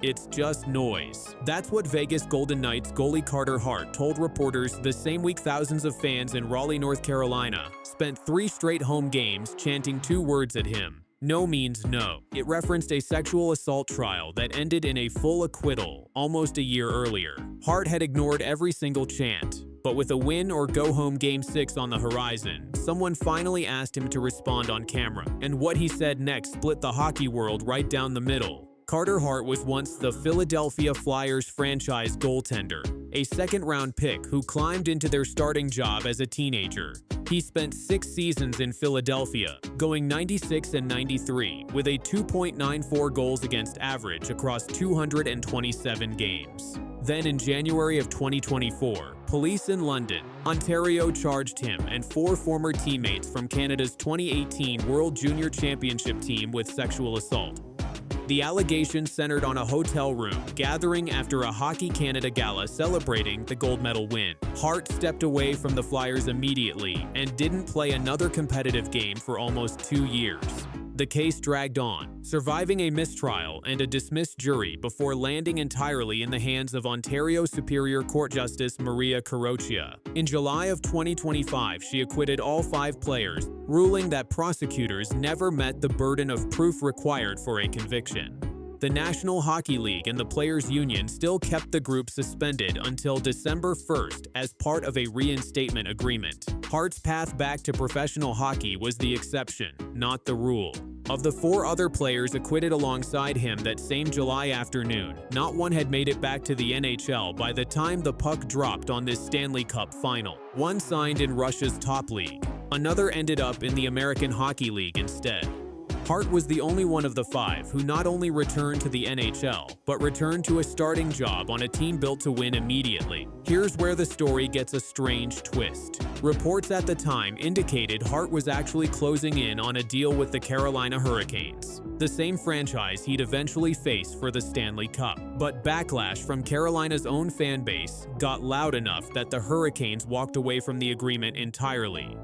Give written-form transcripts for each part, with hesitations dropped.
It's just noise. That's what Vegas Golden Knights goalie Carter Hart told reporters the same week thousands of fans in Raleigh, North Carolina, spent 3 straight home games chanting 2 words at him. No means no. It referenced a sexual assault trial that ended in a full acquittal almost a year earlier. Hart had ignored every single chant. But with a win or go-home Game 6 on the horizon, someone finally asked him to respond on camera. And what he said next split the hockey world right down the middle. Carter Hart was once the Philadelphia Flyers franchise goaltender, a second-round pick who climbed into their starting job as a teenager. He spent 6 seasons in Philadelphia, going 96 and 93, with a 2.94 goals against average across 227 games. Then in January of 2024, police in London, Ontario charged him and 4 former teammates from Canada's 2018 World Junior Championship team with sexual assault. The allegations centered on a hotel room gathering after a Hockey Canada gala celebrating the gold medal win. Hart stepped away from the Flyers immediately and didn't play another competitive game for almost 2 years. The case dragged on, surviving a mistrial and a dismissed jury before landing entirely in the hands of Ontario Superior Court Justice Maria Caroccia. In July of 2025, she acquitted all 5 players, ruling that prosecutors never met the burden of proof required for a conviction. The National Hockey League and the Players' Union still kept the group suspended until December 1st as part of a reinstatement agreement. Hart's path back to professional hockey was the exception, not the rule. Of the 4 other players acquitted alongside him that same July afternoon, not one had made it back to the NHL by the time the puck dropped on this Stanley Cup Final. One signed in Russia's top league. Another ended up in the American Hockey League instead. Hart was the only one of the 5 who not only returned to the NHL, but returned to a starting job on a team built to win immediately. Here's where the story gets a strange twist. Reports at the time indicated Hart was actually closing in on a deal with the Carolina Hurricanes, the same franchise he'd eventually face for the Stanley Cup. But backlash from Carolina's own fan base got loud enough that the Hurricanes walked away from the agreement entirely.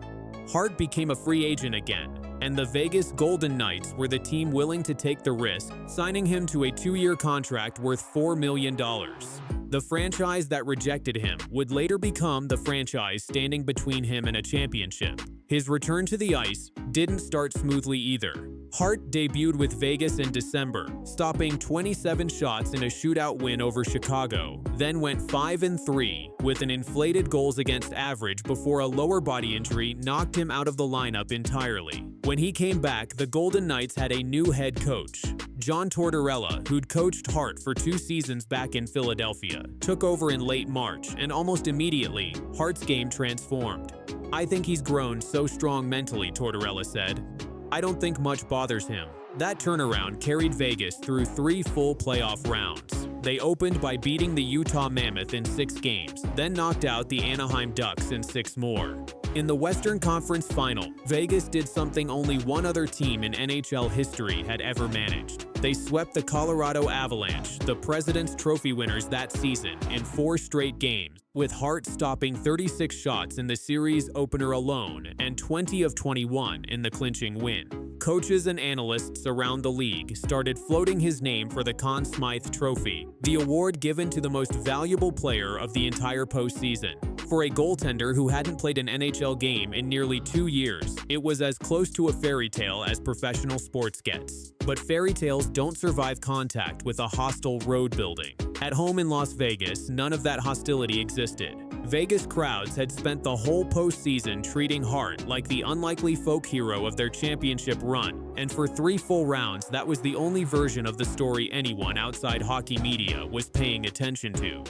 Hart became a free agent again, and the Vegas Golden Knights were the team willing to take the risk, signing him to a 2-year contract worth $4 million. The franchise that rejected him would later become the franchise standing between him and a championship. His return to the ice didn't start smoothly either. Hart debuted with Vegas in December, stopping 27 shots in a shootout win over Chicago, then went 5-3 with an inflated goals against average before a lower body injury knocked him out of the lineup entirely. When he came back, the Golden Knights had a new head coach. John Tortorella, who'd coached Hart for 2 seasons back in Philadelphia, took over in late March, and almost immediately, Hart's game transformed. "I think he's grown so strong mentally," Tortorella said. "I don't think much bothers him." That turnaround carried Vegas through 3 full playoff rounds. They opened by beating the Utah Mammoth in 6 games, then knocked out the Anaheim Ducks in 6 more. In the Western Conference Final, Vegas did something only one other team in NHL history had ever managed. They swept the Colorado Avalanche, the President's Trophy winners that season, in 4 straight games, with Hart stopping 36 shots in the series opener alone and 20 of 21 in the clinching win. Coaches and analysts around the league started floating his name for the Conn Smythe Trophy, the award given to the most valuable player of the entire postseason. For a goaltender who hadn't played an NHL game in nearly 2 years, it was as close to a fairy tale as professional sports gets. But fairy tales don't survive contact with a hostile road building. At home in Las Vegas, none of that hostility existed. Vegas crowds had spent the whole postseason treating Hart like the unlikely folk hero of their championship run, and for 3 full rounds, that was the only version of the story anyone outside hockey media was paying attention to.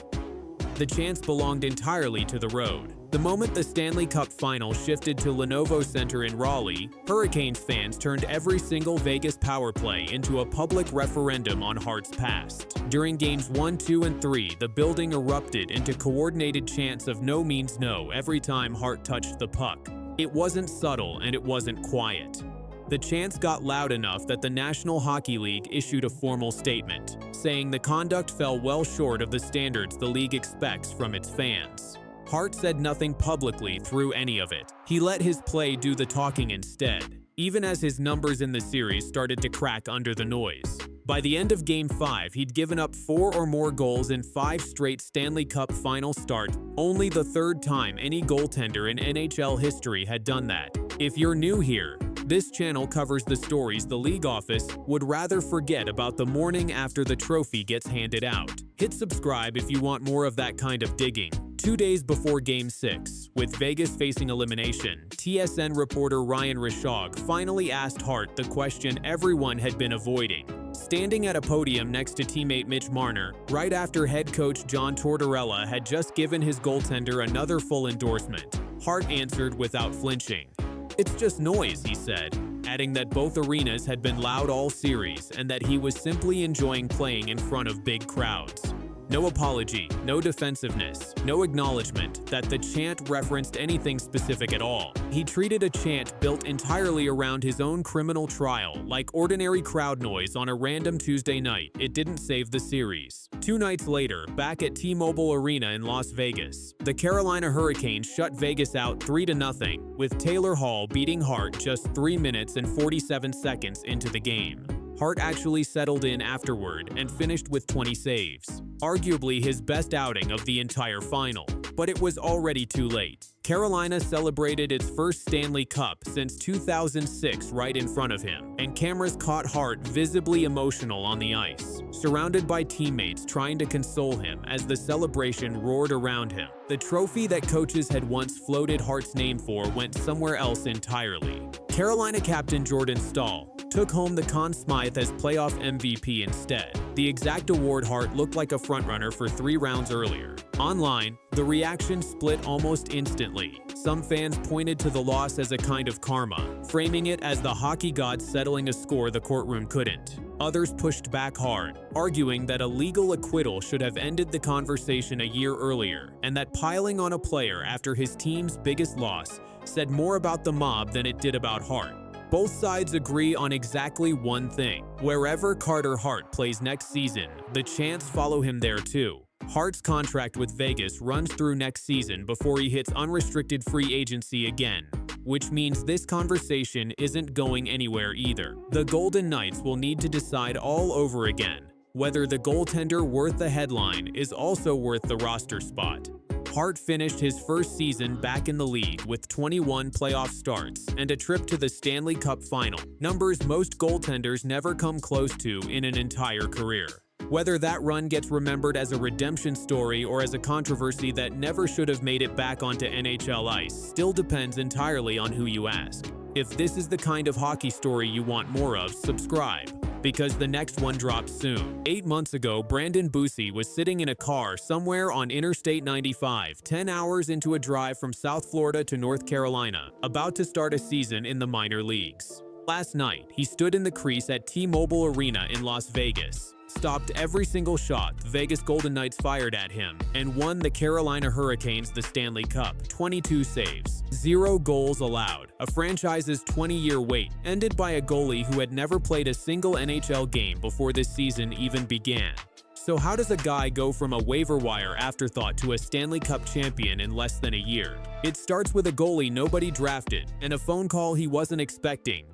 The Chants belonged entirely to the road. The moment the Stanley Cup Final shifted to Lenovo Center in Raleigh, Hurricanes fans turned every single Vegas power play into a public referendum on Hart's past. During games 1, 2, and 3, the building erupted into coordinated chants of "no means no" every time Hart touched the puck. It wasn't subtle and it wasn't quiet. The chants got loud enough that the National Hockey League issued a formal statement, saying the conduct fell well short of the standards the league expects from its fans. Hart said nothing publicly through any of it. He let his play do the talking instead, even as his numbers in the series started to crack under the noise. By the end of Game 5, he'd given up 4 or more goals in 5 straight Stanley Cup Final starts, only the third time any goaltender in NHL history had done that. If you're new here, this channel covers the stories the league office would rather forget about the morning after the trophy gets handed out. Hit subscribe if you want more of that kind of digging. 2 days before Game 6, with Vegas facing elimination, TSN reporter Ryan Rishaug finally asked Hart the question everyone had been avoiding. Standing at a podium next to teammate Mitch Marner, right after head coach John Tortorella had just given his goaltender another full endorsement, Hart answered without flinching. "It's just noise," he said, adding that both arenas had been loud all series and that he was simply enjoying playing in front of big crowds. No apology, no defensiveness, no acknowledgement that the chant referenced anything specific at all. He treated a chant built entirely around his own criminal trial like ordinary crowd noise on a random Tuesday night. It didn't save the series. 2 nights later, back at T-Mobile Arena in Las Vegas, the Carolina Hurricanes shut Vegas out 3-0, with Taylor Hall beating Hart just 3 minutes and 47 seconds into the game. Hart actually settled in afterward and finished with 20 saves, arguably his best outing of the entire final. But it was already too late. Carolina celebrated its first Stanley Cup since 2006 right in front of him, and cameras caught Hart visibly emotional on the ice, surrounded by teammates trying to console him as the celebration roared around him. The trophy that coaches had once floated Hart's name for went somewhere else entirely. Carolina captain Jordan Staal took home the Conn Smythe as playoff MVP instead, the exact award Hart looked like a frontrunner for 3 rounds earlier. Online, the reaction split almost instantly. Some fans pointed to the loss as a kind of karma, framing it as the hockey gods settling a score the courtroom couldn't. Others pushed back hard, arguing that a legal acquittal should have ended the conversation a year earlier, and that piling on a player after his team's biggest loss said more about the mob than it did about Hart. Both sides agree on exactly one thing. Wherever Carter Hart plays next season, the Chants follow him there too. Hart's contract with Vegas runs through next season before he hits unrestricted free agency again, which means this conversation isn't going anywhere either. The Golden Knights will need to decide all over again whether the goaltender worth the headline is also worth the roster spot. Hart finished his first season back in the league with 21 playoff starts and a trip to the Stanley Cup Final, numbers most goaltenders never come close to in an entire career. Whether that run gets remembered as a redemption story or as a controversy that never should have made it back onto NHL ice still depends entirely on who you ask. If this is the kind of hockey story you want more of, subscribe, because the next one drops soon. 8 months ago, Bussy was sitting in a car somewhere on Interstate 95, 10 hours into a drive from South Florida to North Carolina, about to start a season in the minor leagues. Last night, he stood in the crease at T-Mobile Arena in Las Vegas, stopped every single shot the Vegas Golden Knights fired at him, and won the Carolina Hurricanes the Stanley Cup. 22 saves, 0 goals allowed. A franchise's 20-year wait ended by a goalie who had never played a single NHL game before this season even began. So how does a guy go from a waiver wire afterthought to a Stanley Cup champion in less than a year? It starts with a goalie nobody drafted and a phone call he wasn't expecting.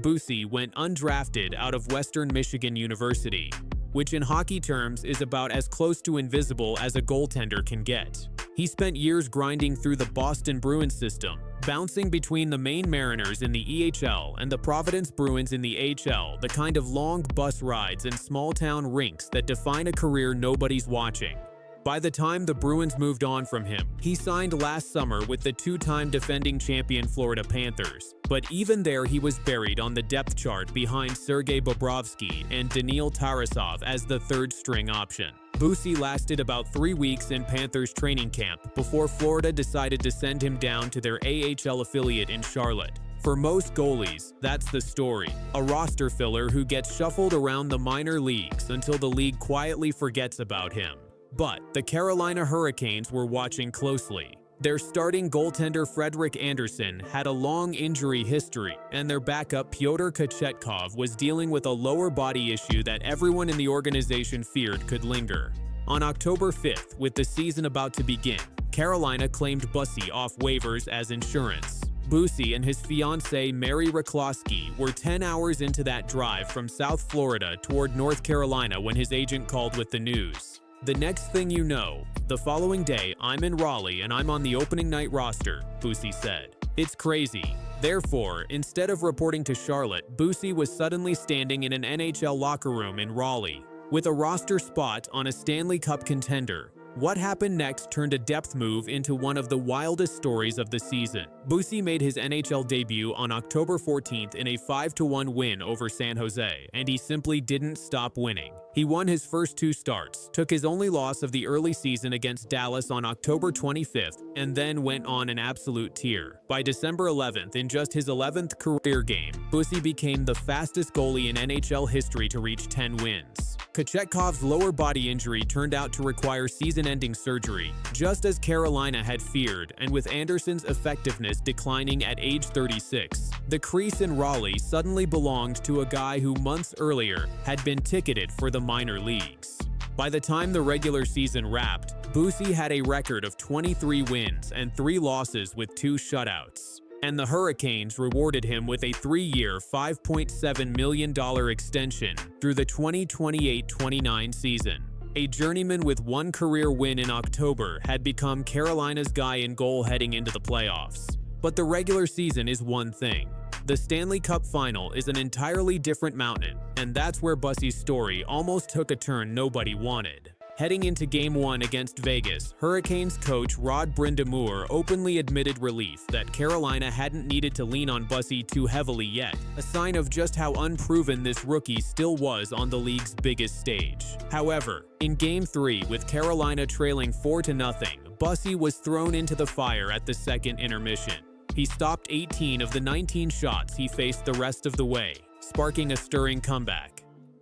Bussy went undrafted out of Western Michigan University, which in hockey terms is about as close to invisible as a goaltender can get. He spent years grinding through the Boston Bruins system, bouncing between the Maine Mariners in the EHL and the Providence Bruins in the AHL, the kind of long bus rides and small-town rinks that define a career nobody's watching. By the time the Bruins moved on from him, he signed last summer with the 2-time defending champion Florida Panthers. But even there, he was buried on the depth chart behind Sergei Bobrovsky and Daniil Tarasov as the third-string option. Bussy lasted about 3 weeks in Panthers training camp before Florida decided to send him down to their AHL affiliate in Charlotte. For most goalies, that's the story. A roster filler who gets shuffled around the minor leagues until the league quietly forgets about him. But the Carolina Hurricanes were watching closely. Their starting goaltender Frederik Andersen had a long injury history, and their backup Pyotr Kochetkov was dealing with a lower body issue that everyone in the organization feared could linger. On October 5th, with the season about to begin, Carolina claimed Bussy off waivers as insurance. Bussy and his fiancée Mary Raklowski were 10 hours into that drive from South Florida toward North Carolina when his agent called with the news. "The next thing you know, the following day I'm in Raleigh and I'm on the opening night roster," Bussy said. "It's crazy." Therefore, instead of reporting to Charlotte, Bussy was suddenly standing in an NHL locker room in Raleigh, with a roster spot on a Stanley Cup contender. What happened next turned a depth move into one of the wildest stories of the season. Bussy made his NHL debut on October 14th in a 5-1 win over San Jose, and he simply didn't stop winning. He won his first 2 starts, took his only loss of the early season against Dallas on October 25th, and then went on an absolute tear. By December 11th, in just his 11th career game, Bussy became the fastest goalie in NHL history to reach 10 wins. Kochekhov's lower body injury turned out to require season-ending surgery, just as Carolina had feared, and with Anderson's effectiveness declining at age 36, the crease in Raleigh suddenly belonged to a guy who months earlier had been ticketed for the minor leagues. By the time the regular season wrapped, Bussy had a record of 23 wins and 3 losses with 2 shutouts. And the Hurricanes rewarded him with a 3-year, $5.7 million extension through the 2028-29 season. A journeyman with 1 career win in October had become Carolina's guy in goal heading into the playoffs. But the regular season is one thing. The Stanley Cup Final is an entirely different mountain, and that's where Bussy's story almost took a turn nobody wanted. Heading into Game 1 against Vegas, Hurricanes coach Rod Brind'Amour openly admitted relief that Carolina hadn't needed to lean on Bussy too heavily yet, a sign of just how unproven this rookie still was on the league's biggest stage. However, in Game 3, with Carolina trailing 4-0, Bussy was thrown into the fire at the second intermission. He stopped 18 of the 19 shots he faced the rest of the way, sparking a stirring comeback.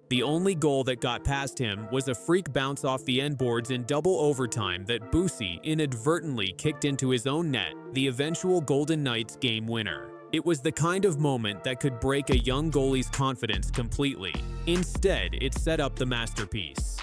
The only goal that got past him was a freak bounce off the end boards in double overtime that Bussy inadvertently kicked into his own net, the eventual Golden Knights game winner. It was the kind of moment that could break a young goalie's confidence completely. Instead, it set up the masterpiece.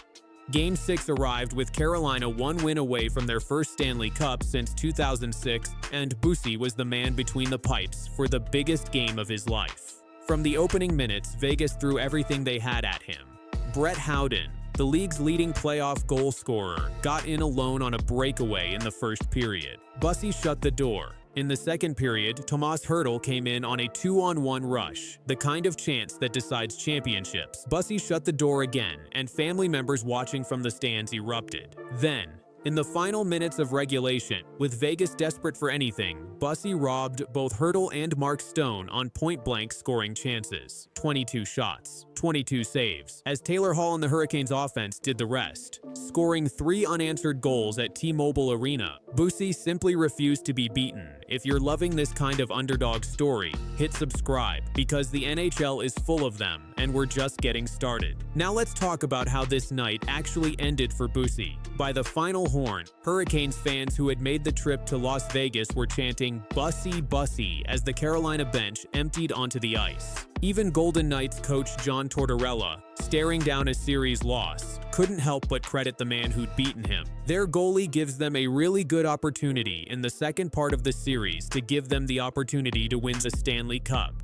Game 6 arrived with Carolina 1 win away from their first Stanley Cup since 2006, and Bussy was the man between the pipes for the biggest game of his life. From the opening minutes, Vegas threw everything they had at him. Brett Howden, the league's leading playoff goal scorer, got in alone on a breakaway in the first period. Bussy shut the door. In the second period, Tomas Hertl came in on a 2-on-1 rush, the kind of chance that decides championships. Bussy shut the door again, and family members watching from the stands erupted. Then, in the final minutes of regulation, with Vegas desperate for anything, Bussy robbed both Hertl and Mark Stone on point-blank scoring chances. 22 shots, 22 saves, as Taylor Hall and the Hurricanes offense did the rest, scoring 3 unanswered goals at T-Mobile Arena. Bussy simply refused to be beaten. If you're loving this kind of underdog story, hit subscribe, because the NHL is full of them, and we're just getting started. Now let's talk about how this night actually ended for Bussy. By the final horn, Hurricanes fans who had made the trip to Las Vegas were chanting "Bussy, Bussy" as the Carolina bench emptied onto the ice. Even Golden Knights coach John Tortorella, staring down a series loss, couldn't help but credit the man who'd beaten him. Their goalie gives them a really good opportunity in the second part of the series to give them the opportunity to win the Stanley Cup.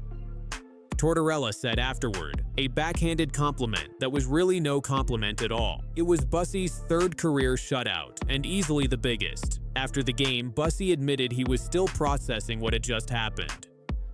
Tortorella said afterward, a backhanded compliment that was really no compliment at all. It was Bussy's 3rd career shutout, and easily the biggest. After the game, Bussy admitted he was still processing what had just happened.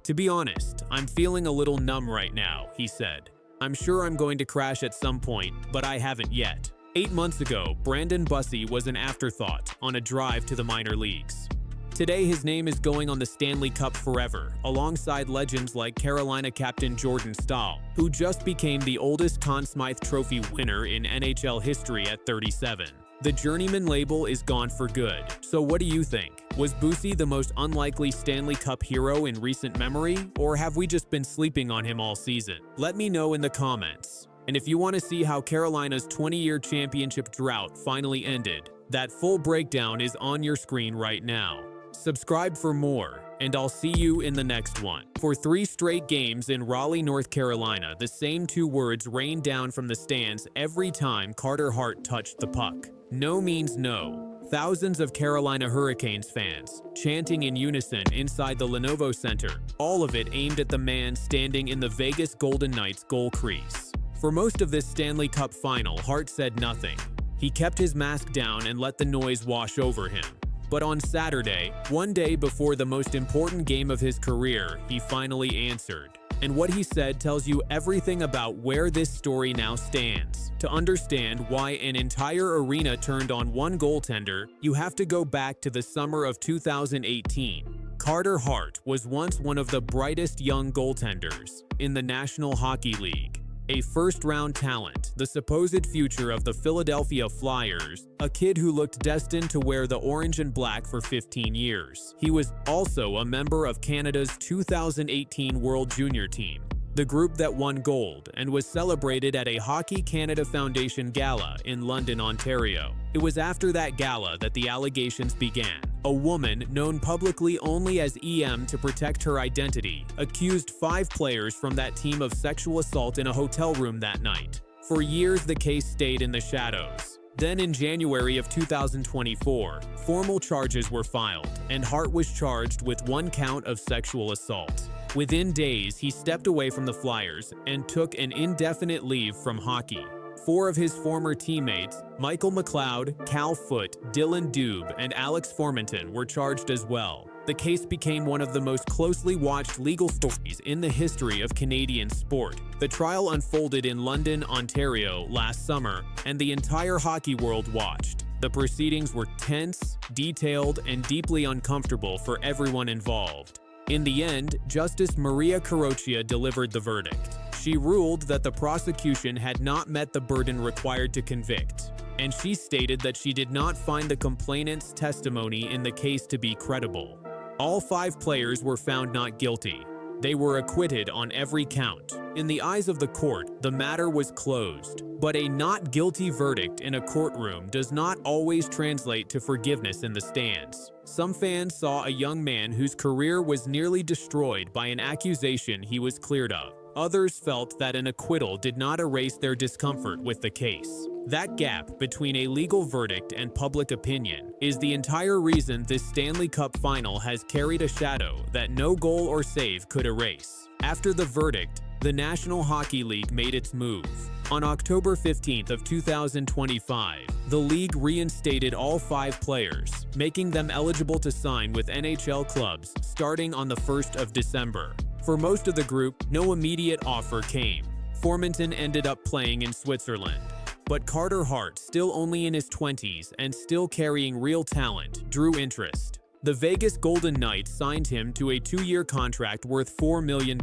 "To be honest, I'm feeling a little numb right now," he said. "I'm sure I'm going to crash at some point, but I haven't yet." 8 months ago, Brandon Bussy was an afterthought on a drive to the minor leagues. Today, his name is going on the Stanley Cup forever, alongside legends like Carolina captain Jordan Staal, who just became the oldest Conn Smythe Trophy winner in NHL history at 37. The journeyman label is gone for good. So what do you think? Was Bussy the most unlikely Stanley Cup hero in recent memory, or have we just been sleeping on him all season? Let me know in the comments. And if you want to see how Carolina's 20-year championship drought finally ended, that full breakdown is on your screen right now. Subscribe for more, and I'll see you in the next one. For 3 straight games in Raleigh, North Carolina, the same 2 words rained down from the stands every time Carter Hart touched the puck. No means no. Thousands of Carolina Hurricanes fans chanting in unison inside the Lenovo Center, all of it aimed at the man standing in the Vegas Golden Knights goal crease. For most of this Stanley Cup Final, Hart said nothing. He kept his mask down and let the noise wash over him. But on Saturday, one day before the most important game of his career, he finally answered. And what he said tells you everything about where this story now stands. To understand why an entire arena turned on one goaltender, you have to go back to the summer of 2018. Carter Hart was once one of the brightest young goaltenders in the National Hockey League. A first-round talent, the supposed future of the Philadelphia Flyers, a kid who looked destined to wear the orange and black for 15 years. He was also a member of Canada's 2018 World Junior team, the group that won gold and was celebrated at a Hockey Canada Foundation gala in London, Ontario. It was after that gala that the allegations began. A woman, known publicly only as EM to protect her identity, accused 5 players from that team of sexual assault in a hotel room that night. For years, the case stayed in the shadows. Then in January of 2024, formal charges were filed, and Hart was charged with 1 count of sexual assault. Within days, he stepped away from the Flyers and took an indefinite leave from hockey. 4 of his former teammates, Michael McLeod, Cal Foote, Dylan Dube, and Alex Formanton, were charged as well. The case became one of the most closely watched legal stories in the history of Canadian sport. The trial unfolded in London, Ontario last summer, and the entire hockey world watched. The proceedings were tense, detailed, and deeply uncomfortable for everyone involved. In the end, Justice Maria Carroccia delivered the verdict. She ruled that the prosecution had not met the burden required to convict, and she stated that she did not find the complainant's testimony in the case to be credible. All 5 players were found not guilty. They were acquitted on every count. In the eyes of the court, the matter was closed. But a not guilty verdict in a courtroom does not always translate to forgiveness in the stands. Some fans saw a young man whose career was nearly destroyed by an accusation he was cleared of. Others felt that an acquittal did not erase their discomfort with the case. That gap between a legal verdict and public opinion is the entire reason this Stanley Cup Final has carried a shadow that no goal or save could erase. After the verdict, the National Hockey League made its move. On October 15th of 2025, the league reinstated all 5 players, making them eligible to sign with NHL clubs starting on the 1st of December. For most of the group, no immediate offer came. Formanton ended up playing in Switzerland. But Carter Hart, still only in his 20s and still carrying real talent, drew interest. The Vegas Golden Knights signed him to a 2-year contract worth $4 million.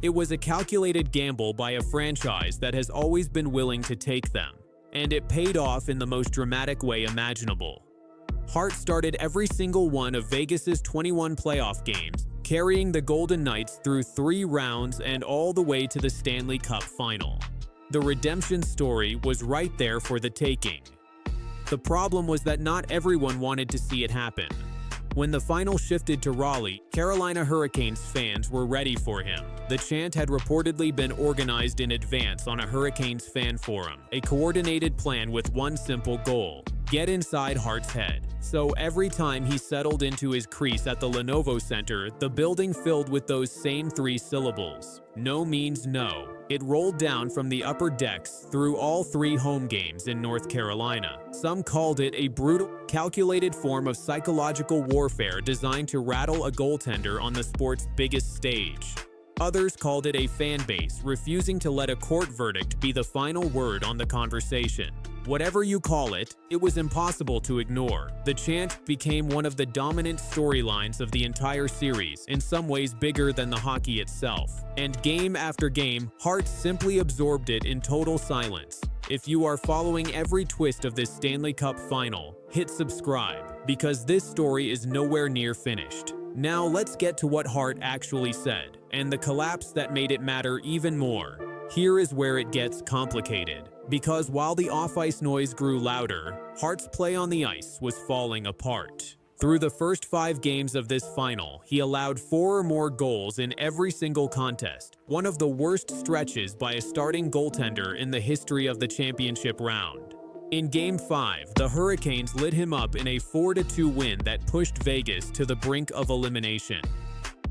It was a calculated gamble by a franchise that has always been willing to take them, and it paid off in the most dramatic way imaginable. Hart started every single one of Vegas's 21 playoff games, carrying the Golden Knights through 3 rounds and all the way to the Stanley Cup Final. The redemption story was right there for the taking. The problem was that not everyone wanted to see it happen. When the final shifted to Raleigh, Carolina Hurricanes fans were ready for him. The chant had reportedly been organized in advance on a Hurricanes fan forum, a coordinated plan with one simple goal: get inside Hart's head. So every time he settled into his crease at the Lenovo Center, the building filled with those same 3 syllables. No means no. It rolled down from the upper decks through all 3 home games in North Carolina. Some called it a brutal, calculated form of psychological warfare designed to rattle a goaltender on the sport's biggest stage. Others called it a fan base refusing to let a court verdict be the final word on the conversation. Whatever you call it, it was impossible to ignore. The chant became one of the dominant storylines of the entire series, in some ways bigger than the hockey itself. And game after game, Hart simply absorbed it in total silence. If you are following every twist of this Stanley Cup Final, hit subscribe, because this story is nowhere near finished. Now let's get to what Hart actually said, and the collapse that made it matter even more. Here is where it gets complicated, because while the off-ice noise grew louder, Hart's play on the ice was falling apart. Through the first 5 games of this final, he allowed 4 or more goals in every single contest, one of the worst stretches by a starting goaltender in the history of the championship round. In Game 5, the Hurricanes lit him up in a 4-2 win that pushed Vegas to the brink of elimination.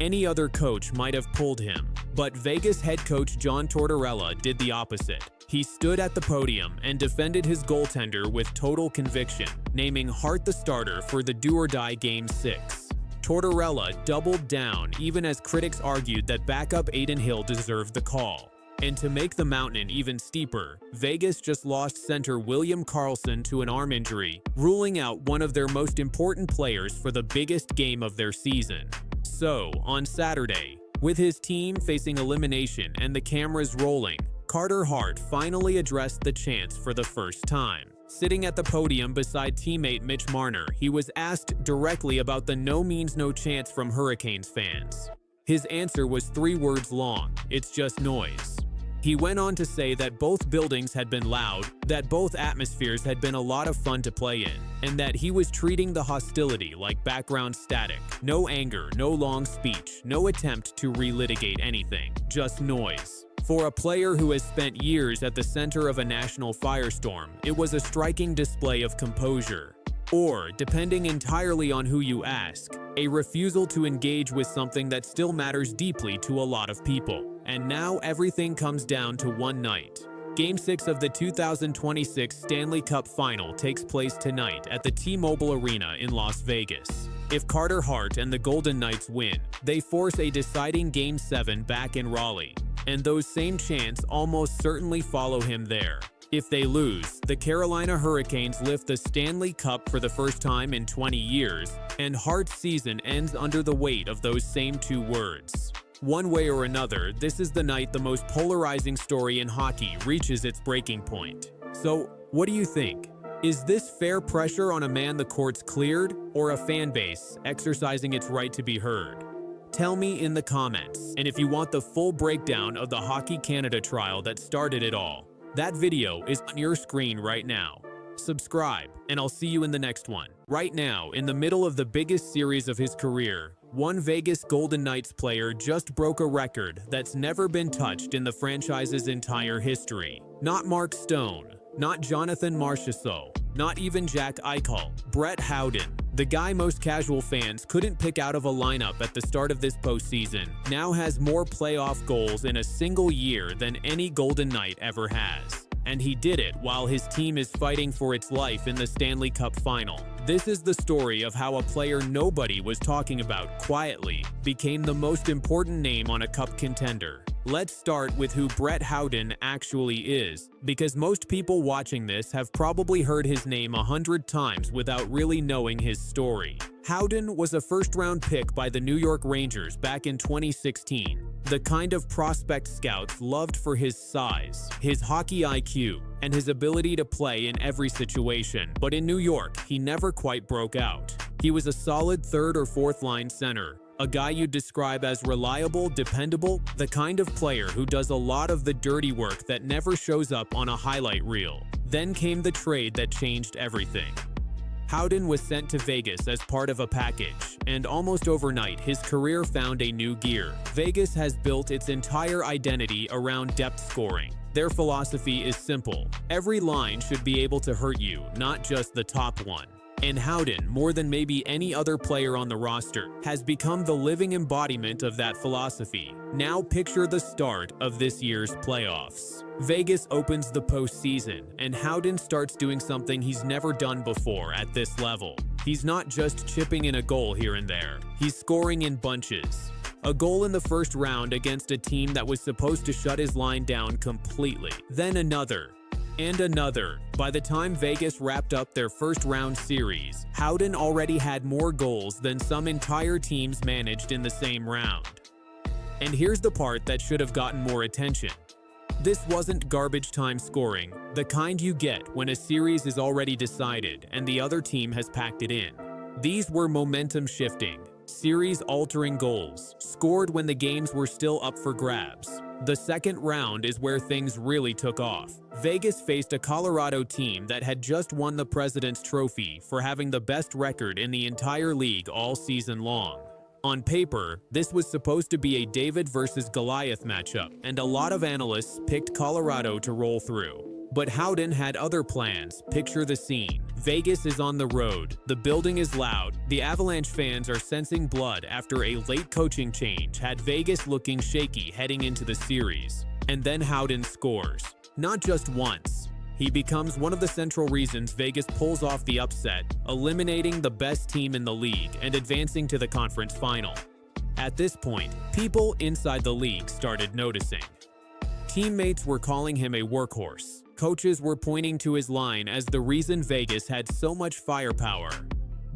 Any other coach might have pulled him, but Vegas head coach John Tortorella did the opposite. He stood at the podium and defended his goaltender with total conviction, naming Hart the starter for the do-or-die Game 6. Tortorella doubled down even as critics argued that backup Adin Hill deserved the call. And to make the mountain even steeper, Vegas just lost center William Karlsson to an arm injury, ruling out one of their most important players for the biggest game of their season. So, on Saturday, with his team facing elimination and the cameras rolling, Carter Hart finally addressed the Chants for the first time. Sitting at the podium beside teammate Mitch Marner, he was asked directly about the no means no chance from Hurricanes fans. His answer was 3 words long: it's just noise. He went on to say that both buildings had been loud, that both atmospheres had been a lot of fun to play in, and that he was treating the hostility like background static. No anger, no long speech, no attempt to relitigate anything, just noise. For a player who has spent years at the center of a national firestorm, it was a striking display of composure. Or, depending entirely on who you ask, a refusal to engage with something that still matters deeply to a lot of people. And now everything comes down to one night. Game 6 of the 2026 Stanley Cup Final takes place tonight at the T-Mobile Arena in Las Vegas. If Carter Hart and the Golden Knights win, they force a deciding Game 7 back in Raleigh, and those same chants almost certainly follow him there. If they lose, the Carolina Hurricanes lift the Stanley Cup for the first time in 20 years, and Hart's season ends under the weight of those same 2 words. One way or another, this is the night the most polarizing story in hockey reaches its breaking point. So, what do you think? Is this fair pressure on a man the court's cleared, or a fan base exercising its right to be heard? Tell me in the comments, and if you want the full breakdown of the Hockey Canada trial that started it all, that video is on your screen right now. Subscribe, and I'll see you in the next one. Right now, in the middle of the biggest series of his career, one Vegas Golden Knights player just broke a record that's never been touched in the franchise's entire history. Not Mark Stone, not Jonathan Marchessault, not even Jack Eichel, Brett Howden, the guy most casual fans couldn't pick out of a lineup at the start of this postseason, now has more playoff goals in a single year than any Golden Knight ever has. And he did it while his team is fighting for its life in the Stanley Cup Final. This is the story of how a player nobody was talking about quietly became the most important name on a cup contender. Let's start with who Brett Howden actually is, because most people watching this have probably heard his name 100 times without really knowing his story. Howden was a first-round pick by the New York Rangers back in 2016, the kind of prospect scouts loved for his size, his hockey IQ, and his ability to play in every situation. But in New York, he never quite broke out. He was a solid 3rd or 4th line center, a guy you'd describe as reliable, dependable, the kind of player who does a lot of the dirty work that never shows up on a highlight reel. Then came the trade that changed everything. Howden was sent to Vegas as part of a package, and almost overnight, his career found a new gear. Vegas has built its entire identity around depth scoring. Their philosophy is simple: every line should be able to hurt you, not just the top one. And Howden, more than maybe any other player on the roster, has become the living embodiment of that philosophy. Now picture the start of this year's playoffs. Vegas opens the postseason, and Howden starts doing something he's never done before at this level. He's not just chipping in a goal here and there, he's scoring in bunches. A goal in the first round against a team that was supposed to shut his line down completely. Then another. And another. By the time Vegas wrapped up their first round series, Howden already had more goals than some entire teams managed in the same round. And here's the part that should have gotten more attention. This wasn't garbage time scoring, the kind you get when a series is already decided and the other team has packed it in. These were momentum shifting, series-altering goals, scored when the games were still up for grabs. The second round is where things really took off. Vegas faced a Colorado team that had just won the President's Trophy for having the best record in the entire league all season long. On paper, this was supposed to be a David versus Goliath matchup, and a lot of analysts picked Colorado to roll through. But Howden had other plans. Picture the scene. Vegas is on the road. The building is loud. The Avalanche fans are sensing blood after a late coaching change had Vegas looking shaky heading into the series. And then Howden scores. Not just once. He becomes one of the central reasons Vegas pulls off the upset, eliminating the best team in the league and advancing to the conference final. At this point, people inside the league started noticing. Teammates were calling him a workhorse. Coaches were pointing to his line as the reason Vegas had so much firepower.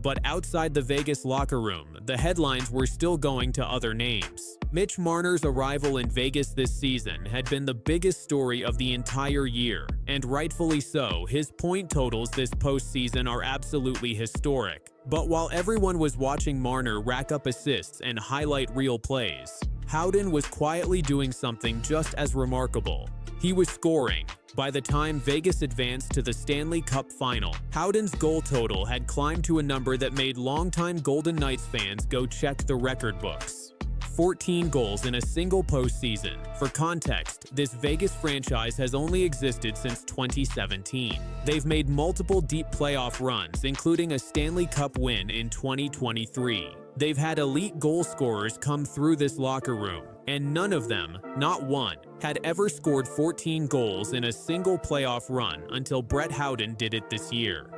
But outside the Vegas locker room, the headlines were still going to other names. Mitch Marner's arrival in Vegas this season had been the biggest story of the entire year, and rightfully so. His point totals this postseason are absolutely historic. But while everyone was watching Marner rack up assists and highlight real plays, Howden was quietly doing something just as remarkable. He was scoring. By the time Vegas advanced to the Stanley Cup Final, Howden's goal total had climbed to a number that made longtime Golden Knights fans go check the record books. 14 goals in a single postseason. For context, this Vegas franchise has only existed since 2017. They've made multiple deep playoff runs, including a Stanley Cup win in 2023. They've had elite goal scorers come through this locker room, and none of them, not one, had ever scored 14 goals in a single playoff run until Brett Howden did it this year.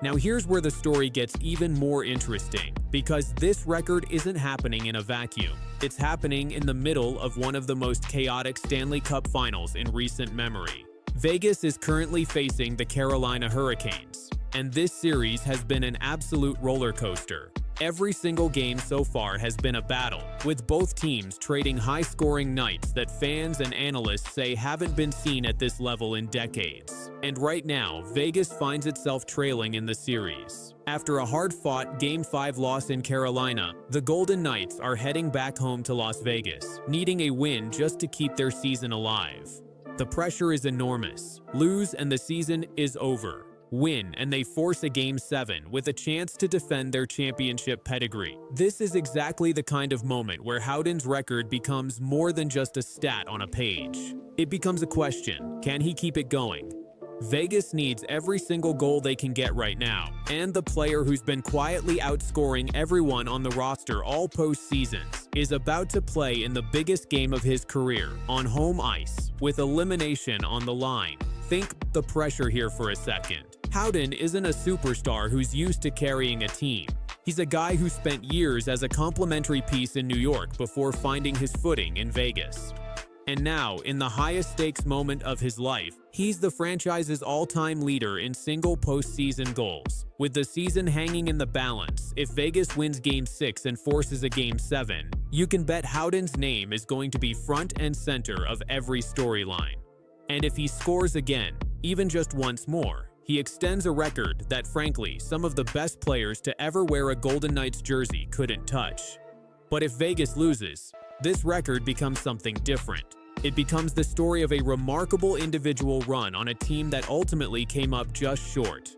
Now here's where the story gets even more interesting, because this record isn't happening in a vacuum. It's happening in the middle of one of the most chaotic Stanley Cup Finals in recent memory. Vegas is currently facing the Carolina Hurricanes, and this series has been an absolute roller coaster. Every single game so far has been a battle, with both teams trading high-scoring nights that fans and analysts say haven't been seen at this level in decades. And right now, Vegas finds itself trailing in the series. After a hard-fought Game 5 loss in Carolina, the Golden Knights are heading back home to Las Vegas, needing a win just to keep their season alive. The pressure is enormous. Lose and the season is over. Win and they force a Game 7 with a chance to defend their championship pedigree. This is exactly the kind of moment where Howden's record becomes more than just a stat on a page. It becomes a question: can he keep it going? Vegas needs every single goal they can get right now, and the player who's been quietly outscoring everyone on the roster all postseasons is about to play in the biggest game of his career on home ice, with elimination on the line. Think the pressure here for a second. Howden isn't a superstar who's used to carrying a team. He's a guy who spent years as a complimentary piece in New York before finding his footing in Vegas. And now, in the highest stakes moment of his life, he's the franchise's all-time leader in single postseason goals. With the season hanging in the balance, if Vegas wins Game 6 and forces a Game 7, you can bet Howden's name is going to be front and center of every storyline. And if he scores again, even just once more, he extends a record that, frankly, some of the best players to ever wear a Golden Knights jersey couldn't touch. But if Vegas loses, this record becomes something different. It becomes the story of a remarkable individual run on a team that ultimately came up just short.